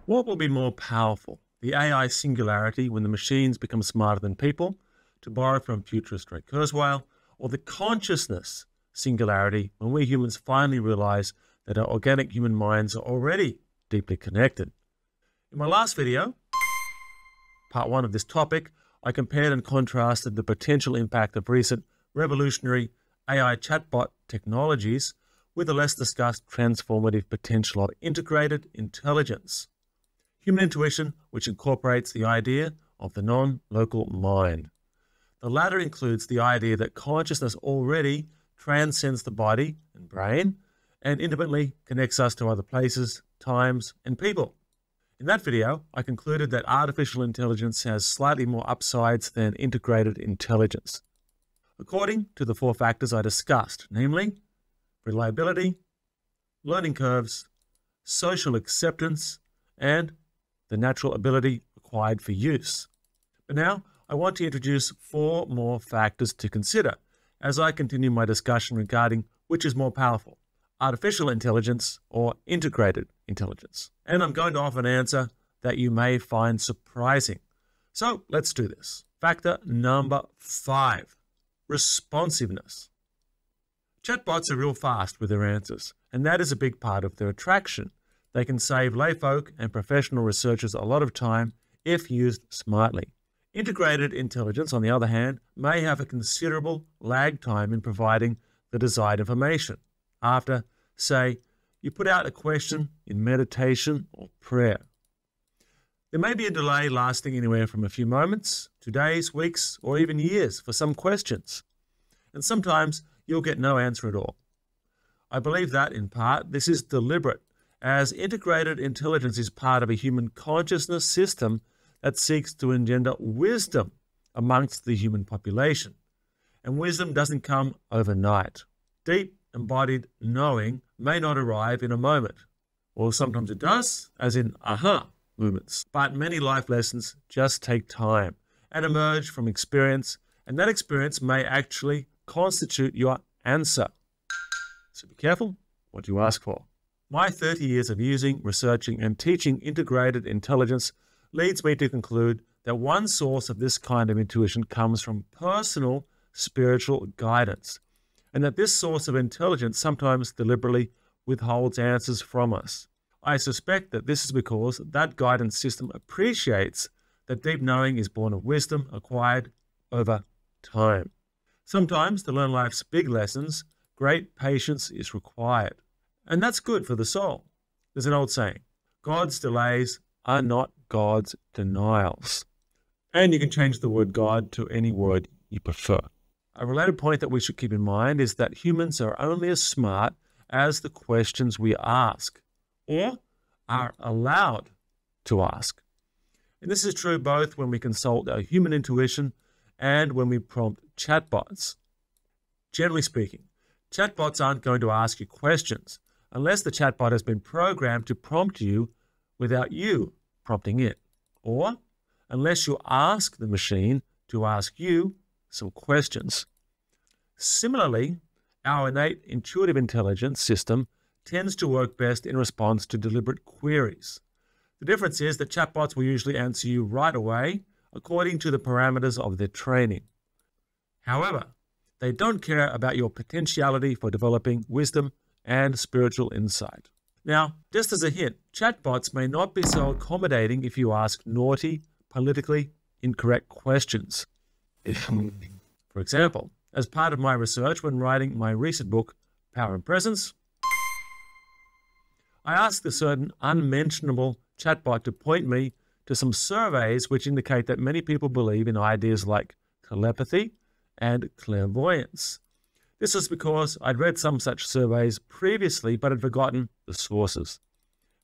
What will be more powerful? The AI singularity when the machines become smarter than people, to borrow from futurist Ray Kurzweil, or the consciousness singularity when we humans finally realize that our organic human minds are already deeply connected? In my last video, part 1 of this topic, I compared and contrasted the potential impact of recent revolutionary AI chatbot technologies with the less discussed transformative potential of integrated intelligence. Human intuition, which incorporates the idea of the non-local mind. The latter includes the idea that consciousness already transcends the body and brain and intimately connects us to other places, times, and people. In that video, I concluded that artificial intelligence has slightly more upsides than integrated intelligence, according to the 4 factors I discussed, namely reliability, learning curves, social acceptance, and the natural ability required for use. But now, I want to introduce 4 more factors to consider as I continue my discussion regarding which is more powerful, artificial intelligence or integrated intelligence. And I'm going to offer an answer that you may find surprising. So let's do this. Factor number 5, responsiveness. Chatbots are real fast with their answers, and that is a big part of their attraction. They can save layfolk and professional researchers a lot of time if used smartly. Integrated intelligence, on the other hand, may have a considerable lag time in providing the desired information. After, say, you put out a question in meditation or prayer. There may be a delay lasting anywhere from a few moments to days, weeks, or even years for some questions. And sometimes you'll get no answer at all. I believe that, in part, this is deliberate, as integrated intelligence is part of a human consciousness system that seeks to engender wisdom amongst the human population. And wisdom doesn't come overnight. Deep, embodied knowing may not arrive in a moment, or sometimes it does, as in aha moments. But many life lessons just take time and emerge from experience, and that experience may actually constitute your answer. So be careful what you ask for. My 30 years of using, researching, and teaching integrated intelligence leads me to conclude that one source of this kind of intuition comes from personal spiritual guidance, and that this source of intelligence sometimes deliberately withholds answers from us. I suspect that this is because that guidance system appreciates that deep knowing is born of wisdom acquired over time. Sometimes to learn life's big lessons, great patience is required. And that's good for the soul. There's an old saying, God's delays are not God's denials. And you can change the word God to any word you prefer. A related point that we should keep in mind is that humans are only as smart as the questions we ask, or are allowed to ask. And this is true both when we consult our human intuition and when we prompt chatbots. Generally speaking, chatbots aren't going to ask you questions unless the chatbot has been programmed to prompt you without you prompting it, or unless you ask the machine to ask you some questions. Similarly, our innate intuitive intelligence system tends to work best in response to deliberate queries. The difference is that chatbots will usually answer you right away according to the parameters of their training. However, they don't care about your potentiality for developing wisdom and spiritual insight. Now, just as a hint, chatbots may not be so accommodating if you ask naughty, politically incorrect questions. For example, as part of my research when writing my recent book, Power and Presence, I asked a certain unmentionable chatbot to point me to some surveys which indicate that many people believe in ideas like telepathy and clairvoyance. This was because I'd read some such surveys previously but had forgotten the sources.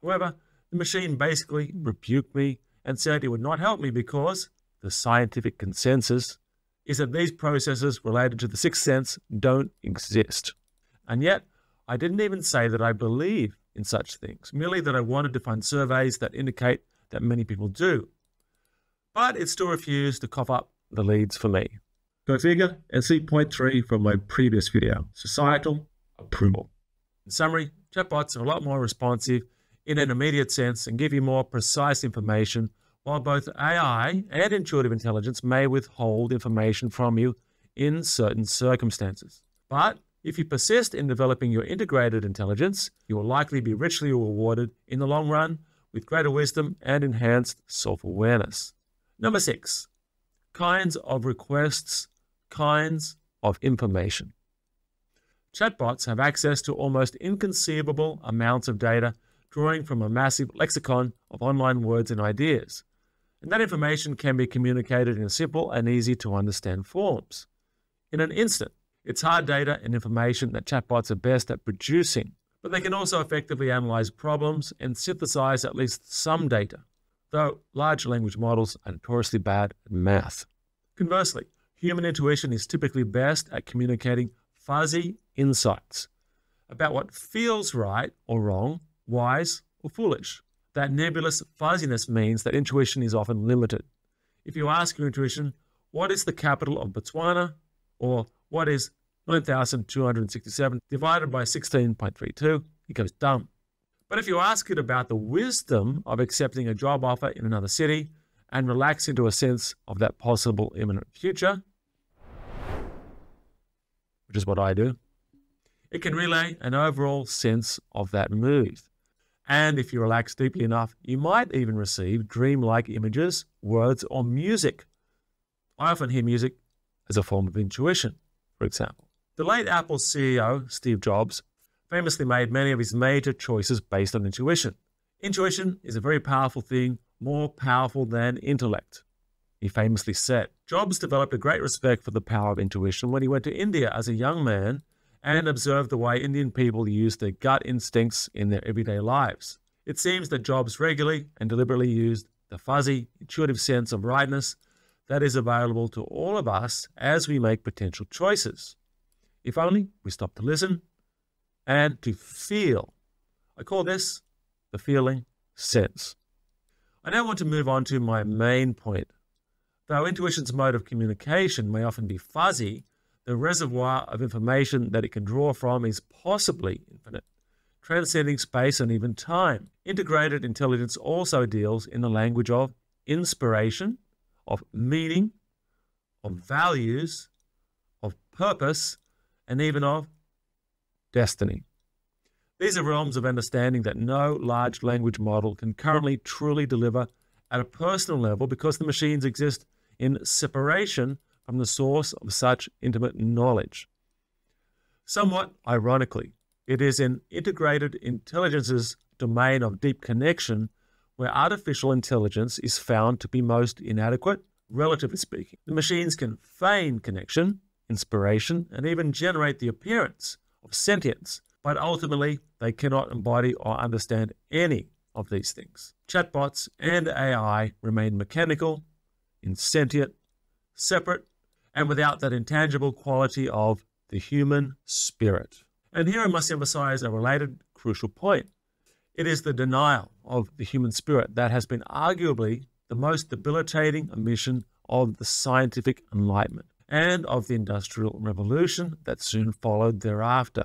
However, the machine basically rebuked me and said it would not help me because the scientific consensus is that these processes related to the sixth sense don't exist. And yet, I didn't even say that I believe in such things, merely that I wanted to find surveys that indicate that many people do. But it still refused to cough up the leads for me. Go figure, and see point 3 from my previous video, societal approval. In summary, chatbots are a lot more responsive in an immediate sense and give you more precise information, while both AI and intuitive intelligence may withhold information from you in certain circumstances. But if you persist in developing your integrated intelligence, you will likely be richly rewarded in the long run with greater wisdom and enhanced self-awareness. Number 6, kinds of requests, kinds of information. Chatbots have access to almost inconceivable amounts of data, drawing from a massive lexicon of online words and ideas. And that information can be communicated in simple and easy to understand forms. In an instant, it's hard data and information that chatbots are best at producing, but they can also effectively analyze problems and synthesize at least some data, though large language models are notoriously bad at math. Conversely, human intuition is typically best at communicating fuzzy insights about what feels right or wrong, wise or foolish. That nebulous fuzziness means that intuition is often limited. If you ask your intuition, what is the capital of Botswana? Or what is 9,267 divided by 16.32? It goes dumb. But if you ask it about the wisdom of accepting a job offer in another city and relax into a sense of that possible imminent future, which is what I do, it can relay an overall sense of that move. And if you relax deeply enough, you might even receive dreamlike images, words, or music. I often hear music as a form of intuition, for example. The late Apple CEO, Steve Jobs, famously made many of his major choices based on intuition. Intuition is a very powerful thing, more powerful than intellect, he famously said. Jobs developed a great respect for the power of intuition when he went to India as a young man and observed the way Indian people use their gut instincts in their everyday lives. It seems that Jobs regularly and deliberately used the fuzzy, intuitive sense of rightness that is available to all of us as we make potential choices. If only we stop to listen and to feel. I call this the feeling sense. I now want to move on to my main point. Though intuition's mode of communication may often be fuzzy, the reservoir of information that it can draw from is possibly infinite, transcending space and even time. Integrated intelligence also deals in the language of inspiration, of meaning, of values, of purpose, and even of destiny. These are realms of understanding that no large language model can currently truly deliver at a personal level because the machines exist in separation from the source of such intimate knowledge. Somewhat ironically, it is in integrated intelligence's domain of deep connection where artificial intelligence is found to be most inadequate, relatively speaking. The machines can feign connection, inspiration, and even generate the appearance of sentience, but ultimately they cannot embody or understand any of these things. Chatbots and AI remain mechanical, insentient, separate, and without that intangible quality of the human spirit. And here I must emphasize a related crucial point. It is the denial of the human spirit that has been arguably the most debilitating omission of the scientific enlightenment and of the Industrial Revolution that soon followed thereafter.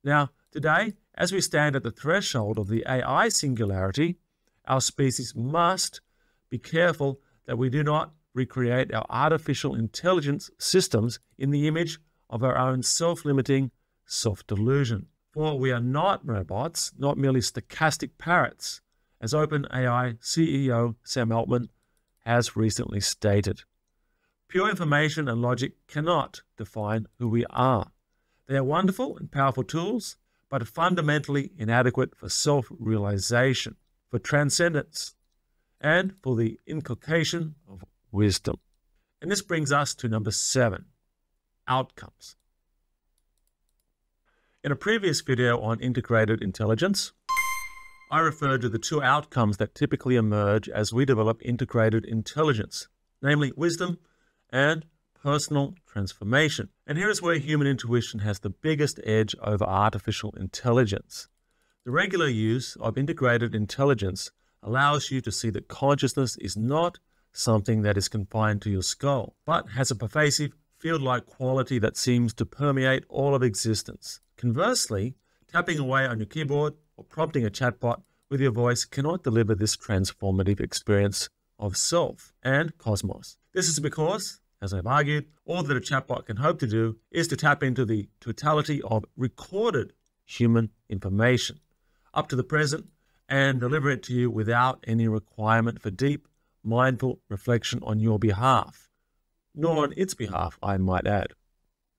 Now, today, as we stand at the threshold of the AI singularity, our species must be careful that we do not recreate our artificial intelligence systems in the image of our own self-limiting self-delusion. For we are not robots, not merely stochastic parrots, as OpenAI CEO Sam Altman has recently stated. Pure information and logic cannot define who we are. They are wonderful and powerful tools, but fundamentally inadequate for self-realization, for transcendence, and for the inculcation of wisdom. And this brings us to number 7, outcomes. In a previous video on integrated intelligence, I referred to the 2 outcomes that typically emerge as we develop integrated intelligence, namely wisdom and personal transformation. And here is where human intuition has the biggest edge over artificial intelligence. The regular use of integrated intelligence allows you to see that consciousness is not something that is confined to your skull, but has a pervasive, field-like quality that seems to permeate all of existence. Conversely, tapping away on your keyboard or prompting a chatbot with your voice cannot deliver this transformative experience of self and cosmos. This is because, as I've argued, all that a chatbot can hope to do is to tap into the totality of recorded human information up to the present and deliver it to you without any requirement for deep, mindful reflection on your behalf, nor on its behalf, I might add.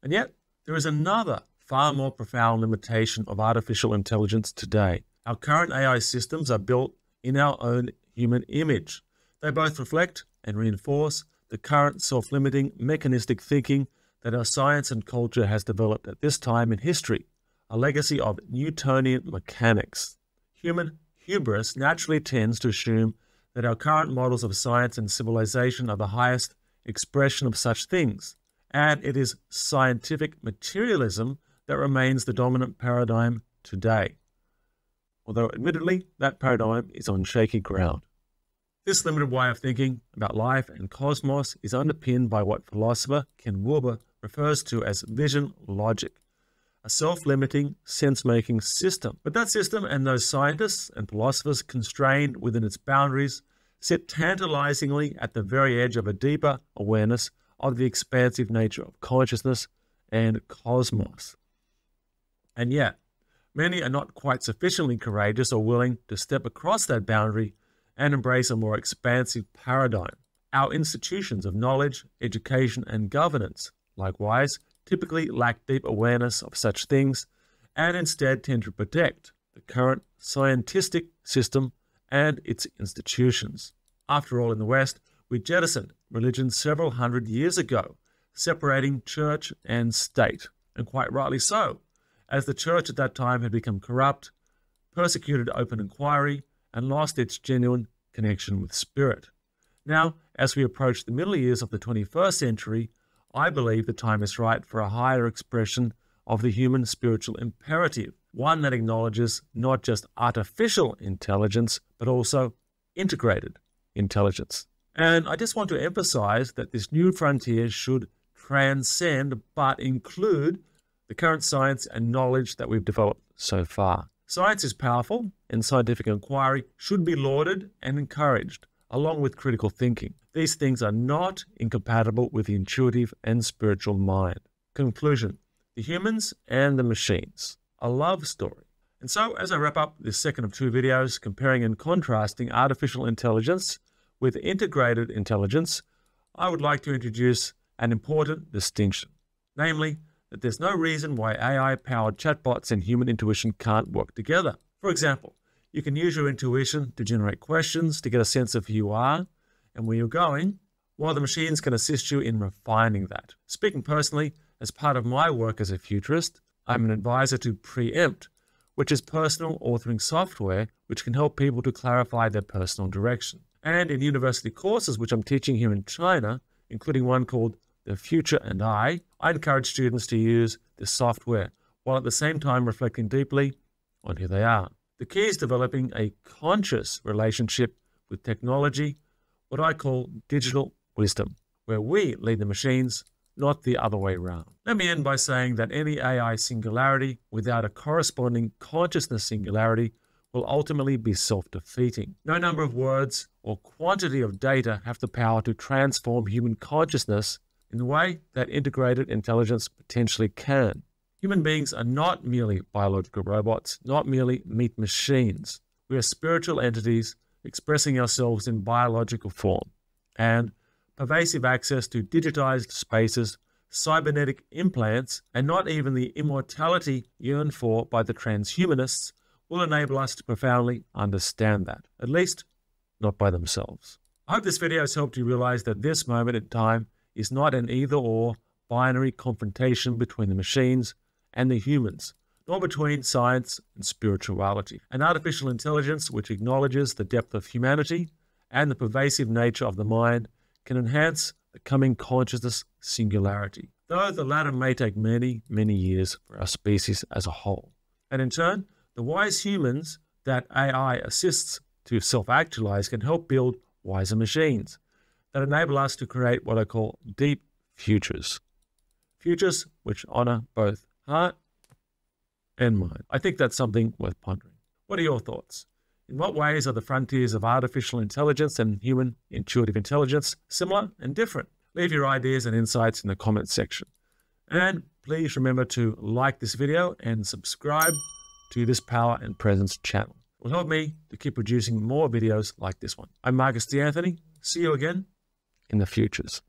And yet, there is another far more profound limitation of artificial intelligence today. Our current AI systems are built in our own human image. They both reflect and reinforce the current self-limiting mechanistic thinking that our science and culture has developed at this time in history, a legacy of Newtonian mechanics. Human hubris naturally tends to assume that our current models of science and civilization are the highest expression of such things, and it is scientific materialism that remains the dominant paradigm today, although admittedly that paradigm is on shaky ground. This limited way of thinking about life and cosmos is underpinned by what philosopher Ken Wilber refers to as vision logic, a self-limiting, sense-making system. But that system and those scientists and philosophers constrained within its boundaries sit tantalizingly at the very edge of a deeper awareness of the expansive nature of consciousness and cosmos. And yet, many are not quite sufficiently courageous or willing to step across that boundary and embrace a more expansive paradigm. Our institutions of knowledge, education, and governance, likewise, typically lack deep awareness of such things and instead tend to protect the current scientific system and its institutions. After all, in the West, we jettisoned religion several hundred years ago, separating church and state, and quite rightly so, as the church at that time had become corrupt, persecuted open inquiry, and lost its genuine connection with spirit. Now, as we approach the middle years of the 21st century, I believe the time is right for a higher expression of the human spiritual imperative, one that acknowledges not just artificial intelligence, but also integrated intelligence. And I just want to emphasize that this new frontier should transcend but include the current science and knowledge that we've developed so far. Science is powerful, and scientific inquiry should be lauded and encouraged, along with critical thinking. These things are not incompatible with the intuitive and spiritual mind. Conclusion: the humans and the machines, a love story. And so, as I wrap up this second of two videos comparing and contrasting artificial intelligence with integrated intelligence, I would like to introduce an important distinction, namely that there's no reason why AI-powered chatbots and human intuition can't work together. For example, you can use your intuition to generate questions to get a sense of who you are and where you're going, while the machines can assist you in refining that. Speaking personally, as part of my work as a futurist, I'm an advisor to Preempt, which is personal authoring software which can help people to clarify their personal direction. And in university courses which I'm teaching here in China, including one called The Future and I encourage students to use this software while at the same time reflecting deeply on who they are. The key is developing a conscious relationship with technology, what I call digital wisdom, where we lead the machines, not the other way around. Let me end by saying that any AI singularity without a corresponding consciousness singularity will ultimately be self-defeating. No number of words or quantity of data have the power to transform human consciousness in the way that integrated intelligence potentially can. Human beings are not merely biological robots, not merely meat machines. We are spiritual entities expressing ourselves in biological form, and pervasive access to digitized spaces, cybernetic implants, and not even the immortality yearned for by the transhumanists will enable us to profoundly understand that, at least not by themselves. I hope this video has helped you realize that this moment in time is not an either-or binary confrontation between the machines and the humans, nor between science and spirituality. An artificial intelligence which acknowledges the depth of humanity and the pervasive nature of the mind can enhance the coming consciousness singularity, though the latter may take many, many years for our species as a whole. And in turn, the wise humans that AI assists to self-actualize can help build wiser machines that enable us to create what I call deep futures. Futures which honor both heart and mind. I think that's something worth pondering. What are your thoughts? In what ways are the frontiers of artificial intelligence and human intuitive intelligence similar and different? Leave your ideas and insights in the comments section. And please remember to like this video and subscribe to this Power and Presence channel. It will help me to keep producing more videos like this one. I'm Marcus D'Anthony. See you again in the futures.